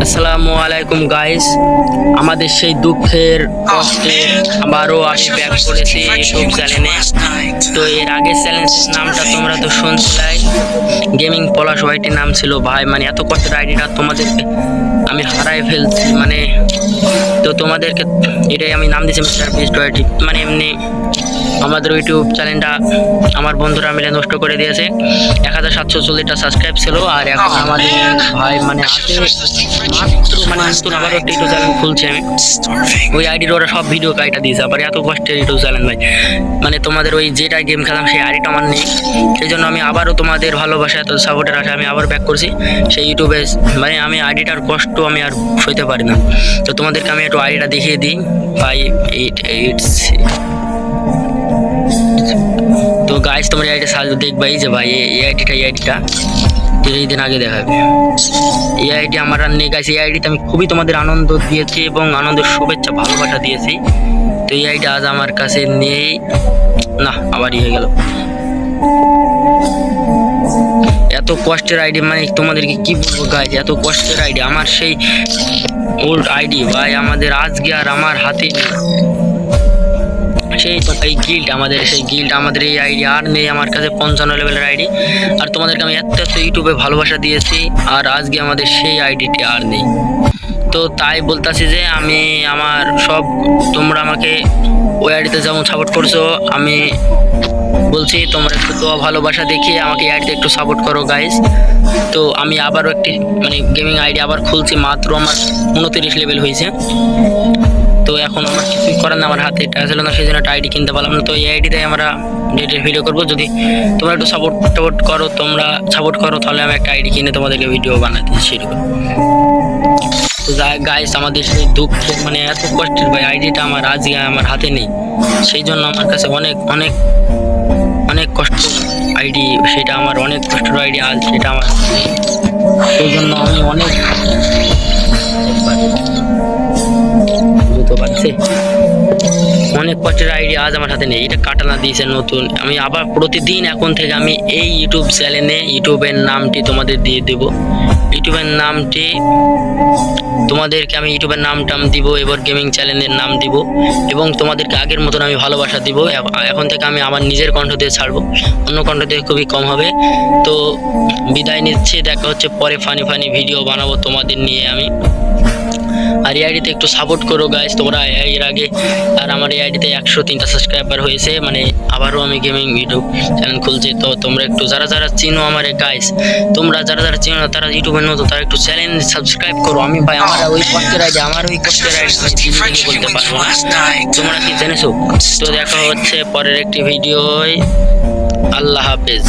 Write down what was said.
আসসালামু আলাইকুম গাইস, আমাদের সেই দুঃখের কষ্টে আবারও আমি ব্যাক করেছি ইউটিউব চ্যানেলে। তো এর আগের চ্যানেলের নামটা তোমরা তো শুনছিলাই, গেমিং পলাশ ওয়াইটির নাম ছিল। ভাই মানে এত কষ্টের আইডিটা তোমাদেরকে আমি হারাই ফেলছি, মানে তো তোমাদেরকে এটাই আমি নাম দিয়েছি মিস্টার বিস্ট ওয়াইটি। মানে এমনি আমাদের ইউটিউব চ্যানেলটা আমার বন্ধুরা মিলে নষ্ট করে দিয়েছে। 1740টা সাবস্ক্রাইব ছিল, আর এখন আমাদের ভাই মানে আছে মাত্র মানে নতুন আবার একটা ইউটিউব চ্যানেল খুলছে। আমি ওই আইডির ওরা সব ভিডিও কাইটা দিয়েছে, আবার এত কষ্টের ইউটিউব চ্যানেল ভাই। মানে তোমাদের ওই যেটা গেম খেলাম সেই আইডিটা আমার নেই, সেই জন্য আমি আবারও তোমাদের ভালোবাসা এত সাপোর্টের আশা আমি আবার ব্যাক করছি সেই ইউটিউবে। মানে আমি আইডিটার কষ্ট আমি আর সইতে পারি না। তো তোমাদেরকে আমি একটু আইডিটা দেখিয়ে দিই। 588 তো গাইস তোমরা এই আইডিটা সার্চ দেখবা, এই যে ভাই এই আইডিটা এই দিন আগে দেখাবে। এই আইডি আমার আর নেই গাইস। এই আইডিতে আমি খুবই তোমাদের আনন্দ দিয়েছি এবং আনন্দের শুভেচ্ছা ভালোবাসা দিয়েছি। তো এই আইডি আজ আমার কাছে নেই, না আবারই হয়ে গেল। এত কষ্টের আইডি, মানে তোমাদেরকে কি বলবো গাইস, এত কষ্টের আইডি আমার সেই ওল্ড আইডি ভাই, আমাদের আজকে আর আমার হাতে নেই। সেই তো এই গিল্ড, আমাদের সেই গিল্ড, আমাদের এই আইডি আর নেই আমার কাছে, 55 লেভেলের আইডি। আর তোমাদেরকে আমি এত ইউটিউবে ভালোবাসা দিয়েছি, আর আজকে আমাদের সেই আইডিটি আর নেই। তো তাই বলতাছি যে আমি আমার সব, তোমরা আমাকে ওই আইডিতে যেমন সাপোর্ট করছো, আমি বলছি তোমরা একটু তো ভালোবাসা দেখিয়ে আমাকে এই আইডিতে একটু সাপোর্ট করো গাইস। তো আমি আবারও একটি মানে গেমিং আইডি আবার খুলছি, মাত্র আমার 29 লেভেল হয়েছে। তো এখন আমার কিছুই করার না, আমার হাতে এটা ছিল না, সেই জন্য একটা আইডি কিনতে পারলাম না। তো এই আইডিতে আমরা ডেটের ভিডিও করবো, যদি তোমরা একটু সাপোর্ট করো, তোমরা সাপোর্ট করো, তাহলে আমি একটা আইডি কিনে তোমাদেরকে ভিডিও বানাতে শুরু করবো। তো গাইস আমাদের সেই দুঃখের মানে এত কষ্টের ভাই আইডিটা আমার আজকে আমার হাতে নেই, সেই জন্য আমার কাছে অনেক অনেক অনেক কষ্ট আইডি, সেটা আমার অনেক কষ্টের আইডি আজ সেটা আমার নেই। সেই জন্য আমি অনেক বুঝতে পারছি, অনেক কষ্টের আইডি আজ আমার হাতে নেই। এটা কাটানা দিয়েছে নতুন। আমি আবার প্রতিদিন এখন থেকে আমি এই ইউটিউব চ্যানেলে ইউটিউবের নামটি তোমাদের দিয়ে দেব। ইউটিউবের নামটি তোমাদেরকে আমি ইউটিউবের নামটাম দিব, এবার গেমিং চ্যানেলের নাম দিব, এবং তোমাদেরকে আগের মতন আমি ভালোবাসা দিব। এখন থেকে আমি আমার নিজের কণ্ঠ দিয়ে ছাড়বো, অন্য কণ্ঠ দিয়ে খুবই কম হবে। তো বিদায় নিচ্ছি, দেখা হচ্ছে পরে ফানি ভিডিও বানাবো তোমাদের নিয়ে আমি। আর এই আইডিতে একটু সাপোর্ট করো গাইস তোমরা এর আগে। আর আমার এই আইডিতে 103টা সাবস্ক্রাইবার হয়েছে, মানে আবারও আমি গেমিং ইউটিউব চ্যানেল খুলছি। তো তোমরা একটু যারা চিনো আমার গাইস, তোমরা যারা চিনো না, তারা ইউটিউবে নতুন, তারা একটু চ্যানেল সাবস্ক্রাইব করো। আমি ভাই আমার ওই কষ্টের আইডি, আমার ওই কষ্টের আইডি আমি বলতে পারবো না, তোমরা কি জেনেছো? তো দেখা হচ্ছে পরের একটি ভিডিওয়। আল্লাহ হাফেজ।